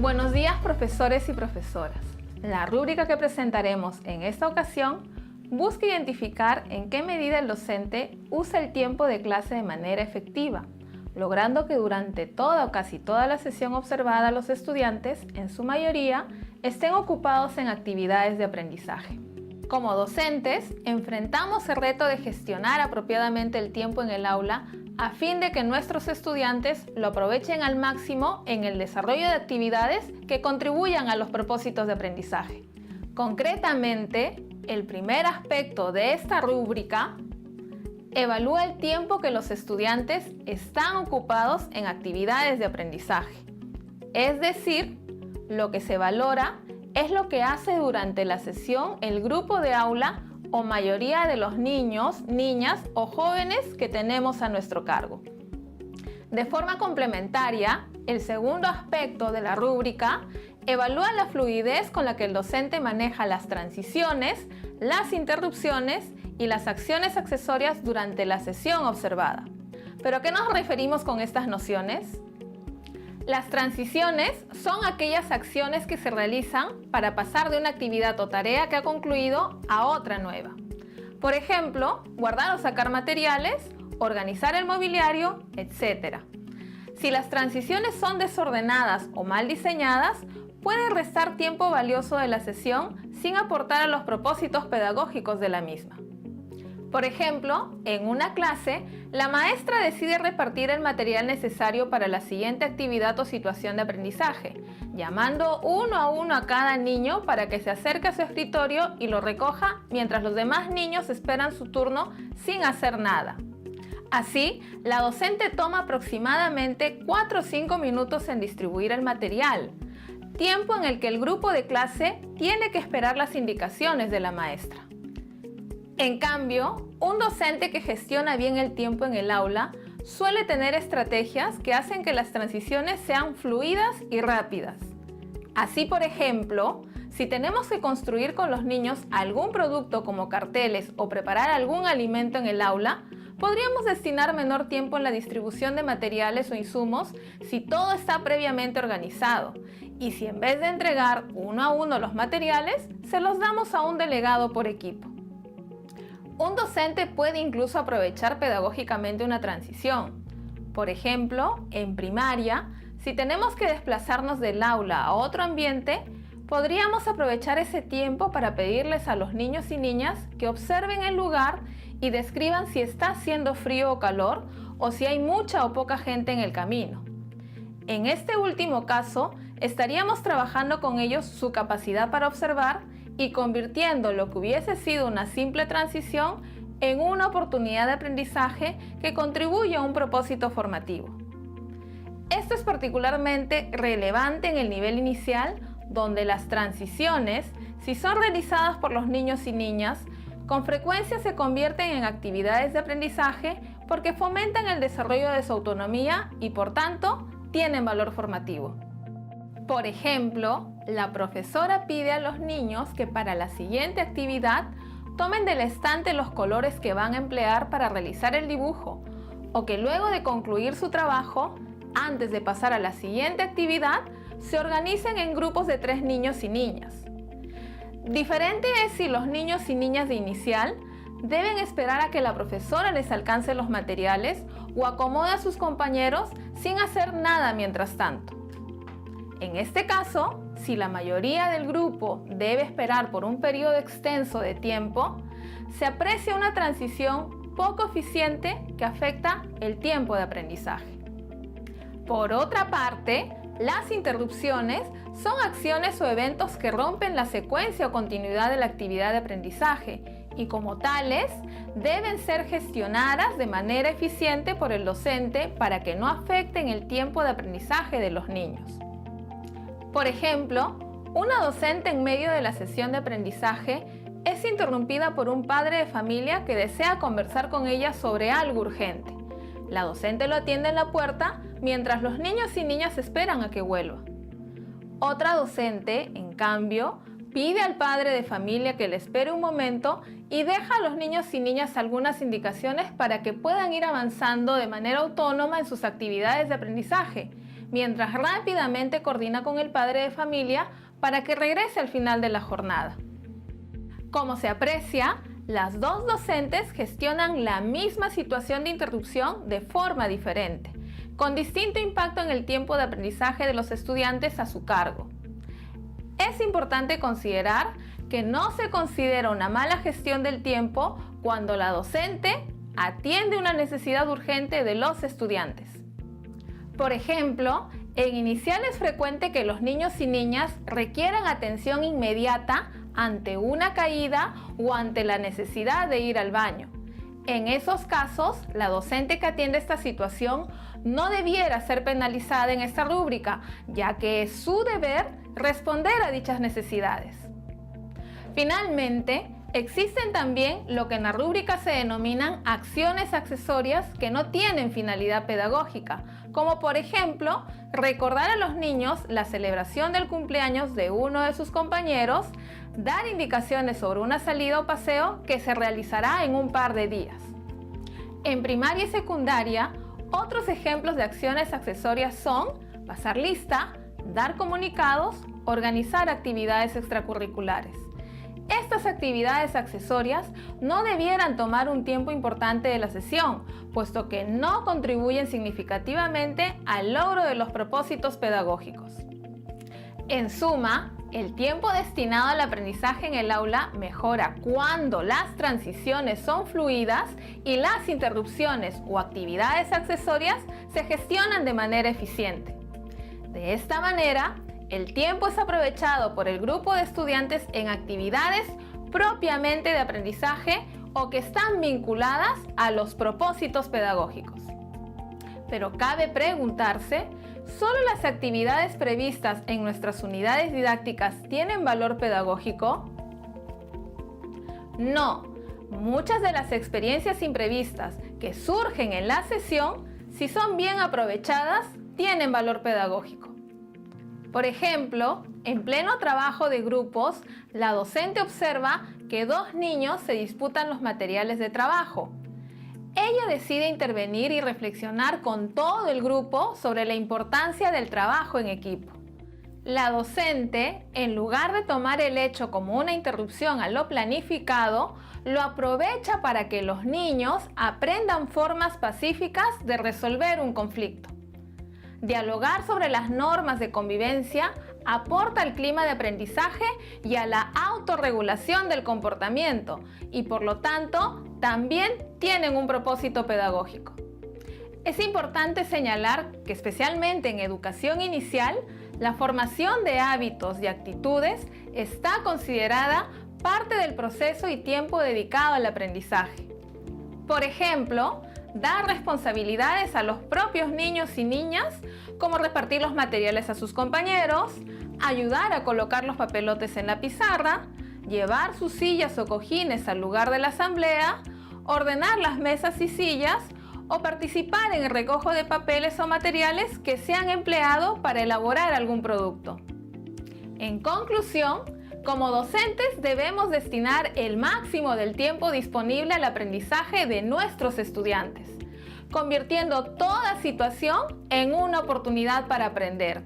Buenos días, profesores y profesoras. La rúbrica que presentaremos en esta ocasión busca identificar en qué medida el docente usa el tiempo de clase de manera efectiva, logrando que durante toda o casi toda la sesión observada los estudiantes, en su mayoría, estén ocupados en actividades de aprendizaje. Como docentes, enfrentamos el reto de gestionar apropiadamente el tiempo en el aula a fin de que nuestros estudiantes lo aprovechen al máximo en el desarrollo de actividades que contribuyan a los propósitos de aprendizaje. Concretamente, el primer aspecto de esta rúbrica evalúa el tiempo que los estudiantes están ocupados en actividades de aprendizaje. Es decir, lo que se valora es lo que hace durante la sesión el grupo de aula o mayoría de los niños, niñas o jóvenes que tenemos a nuestro cargo. De forma complementaria, el segundo aspecto de la rúbrica evalúa la fluidez con la que el docente maneja las transiciones, las interrupciones y las acciones accesorias durante la sesión observada. ¿Pero a qué nos referimos con estas nociones? Las transiciones son aquellas acciones que se realizan para pasar de una actividad o tarea que ha concluido a otra nueva. Por ejemplo, guardar o sacar materiales, organizar el mobiliario, etc. Si las transiciones son desordenadas o mal diseñadas, pueden restar tiempo valioso de la sesión sin aportar a los propósitos pedagógicos de la misma. Por ejemplo, en una clase, la maestra decide repartir el material necesario para la siguiente actividad o situación de aprendizaje, llamando uno a cada niño para que se acerque a su escritorio y lo recoja mientras los demás niños esperan su turno sin hacer nada. Así, la docente toma aproximadamente 4 o 5 minutos en distribuir el material, tiempo en el que el grupo de clase tiene que esperar las indicaciones de la maestra. En cambio, un docente que gestiona bien el tiempo en el aula suele tener estrategias que hacen que las transiciones sean fluidas y rápidas. Así, por ejemplo, si tenemos que construir con los niños algún producto como carteles o preparar algún alimento en el aula, podríamos destinar menor tiempo en la distribución de materiales o insumos si todo está previamente organizado y si en vez de entregar uno a uno los materiales, se los damos a un delegado por equipo. Un docente puede incluso aprovechar pedagógicamente una transición. Por ejemplo, en primaria, si tenemos que desplazarnos del aula a otro ambiente, podríamos aprovechar ese tiempo para pedirles a los niños y niñas que observen el lugar y describan si está haciendo frío o calor o si hay mucha o poca gente en el camino. En este último caso, estaríamos trabajando con ellos su capacidad para observar y convirtiendo lo que hubiese sido una simple transición en una oportunidad de aprendizaje que contribuye a un propósito formativo. Esto es particularmente relevante en el nivel inicial, donde las transiciones, si son realizadas por los niños y niñas, con frecuencia se convierten en actividades de aprendizaje porque fomentan el desarrollo de su autonomía y, por tanto, tienen valor formativo. Por ejemplo, la profesora pide a los niños que para la siguiente actividad tomen del estante los colores que van a emplear para realizar el dibujo o que luego de concluir su trabajo, antes de pasar a la siguiente actividad, se organicen en grupos de 3 niños y niñas. Diferente es si los niños y niñas de inicial deben esperar a que la profesora les alcance los materiales o acomode a sus compañeros sin hacer nada mientras tanto. En este caso, si la mayoría del grupo debe esperar por un periodo extenso de tiempo, se aprecia una transición poco eficiente que afecta el tiempo de aprendizaje. Por otra parte, las interrupciones son acciones o eventos que rompen la secuencia o continuidad de la actividad de aprendizaje y como tales deben ser gestionadas de manera eficiente por el docente para que no afecten el tiempo de aprendizaje de los niños. Por ejemplo, una docente en medio de la sesión de aprendizaje es interrumpida por un padre de familia que desea conversar con ella sobre algo urgente. La docente lo atiende en la puerta mientras los niños y niñas esperan a que vuelva. Otra docente, en cambio, pide al padre de familia que le espere un momento y deja a los niños y niñas algunas indicaciones para que puedan ir avanzando de manera autónoma en sus actividades de aprendizaje, mientras rápidamente coordina con el padre de familia para que regrese al final de la jornada. Como se aprecia, las dos docentes gestionan la misma situación de interrupción de forma diferente, con distinto impacto en el tiempo de aprendizaje de los estudiantes a su cargo. Es importante considerar que no se considera una mala gestión del tiempo cuando la docente atiende una necesidad urgente de los estudiantes. Por ejemplo, en inicial es frecuente que los niños y niñas requieran atención inmediata ante una caída o ante la necesidad de ir al baño. En esos casos, la docente que atiende esta situación no debiera ser penalizada en esta rúbrica, ya que es su deber responder a dichas necesidades. Finalmente, existen también lo que en la rúbrica se denominan acciones accesorias que no tienen finalidad pedagógica, como por ejemplo, recordar a los niños la celebración del cumpleaños de uno de sus compañeros, dar indicaciones sobre una salida o paseo que se realizará en un par de días. En primaria y secundaria, otros ejemplos de acciones accesorias son pasar lista, dar comunicados, organizar actividades extracurriculares. Estas actividades accesorias no debieran tomar un tiempo importante de la sesión, puesto que no contribuyen significativamente al logro de los propósitos pedagógicos. En suma, el tiempo destinado al aprendizaje en el aula mejora cuando las transiciones son fluidas y las interrupciones o actividades accesorias se gestionan de manera eficiente. De esta manera, el tiempo es aprovechado por el grupo de estudiantes en actividades propiamente de aprendizaje o que están vinculadas a los propósitos pedagógicos. Pero cabe preguntarse, ¿solo las actividades previstas en nuestras unidades didácticas tienen valor pedagógico? No, muchas de las experiencias imprevistas que surgen en la sesión, si son bien aprovechadas, tienen valor pedagógico. Por ejemplo, en pleno trabajo de grupos, la docente observa que dos niños se disputan los materiales de trabajo. Ella decide intervenir y reflexionar con todo el grupo sobre la importancia del trabajo en equipo. La docente, en lugar de tomar el hecho como una interrupción a lo planificado, lo aprovecha para que los niños aprendan formas pacíficas de resolver un conflicto. Dialogar sobre las normas de convivencia aporta al clima de aprendizaje y a la autorregulación del comportamiento y por lo tanto también tienen un propósito pedagógico. Es importante señalar que especialmente en educación inicial, la formación de hábitos y actitudes está considerada parte del proceso y tiempo dedicado al aprendizaje. Por ejemplo, dar responsabilidades a los propios niños y niñas, como repartir los materiales a sus compañeros, ayudar a colocar los papelotes en la pizarra, llevar sus sillas o cojines al lugar de la asamblea, ordenar las mesas y sillas o participar en el recojo de papeles o materiales que se han empleado para elaborar algún producto. En conclusión, como docentes debemos destinar el máximo del tiempo disponible al aprendizaje de nuestros estudiantes, convirtiendo toda situación en una oportunidad para aprender.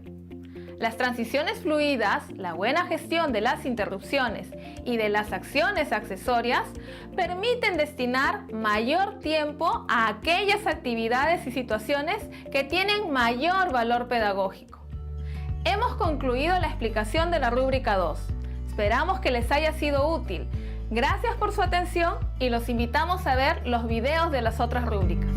Las transiciones fluidas, la buena gestión de las interrupciones y de las acciones accesorias permiten destinar mayor tiempo a aquellas actividades y situaciones que tienen mayor valor pedagógico. Hemos concluido la explicación de la rúbrica 2. Esperamos que les haya sido útil. Gracias por su atención y los invitamos a ver los videos de las otras rúbricas.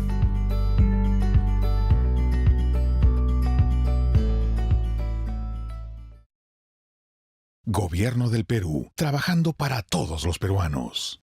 Gobierno del Perú, trabajando para todos los peruanos.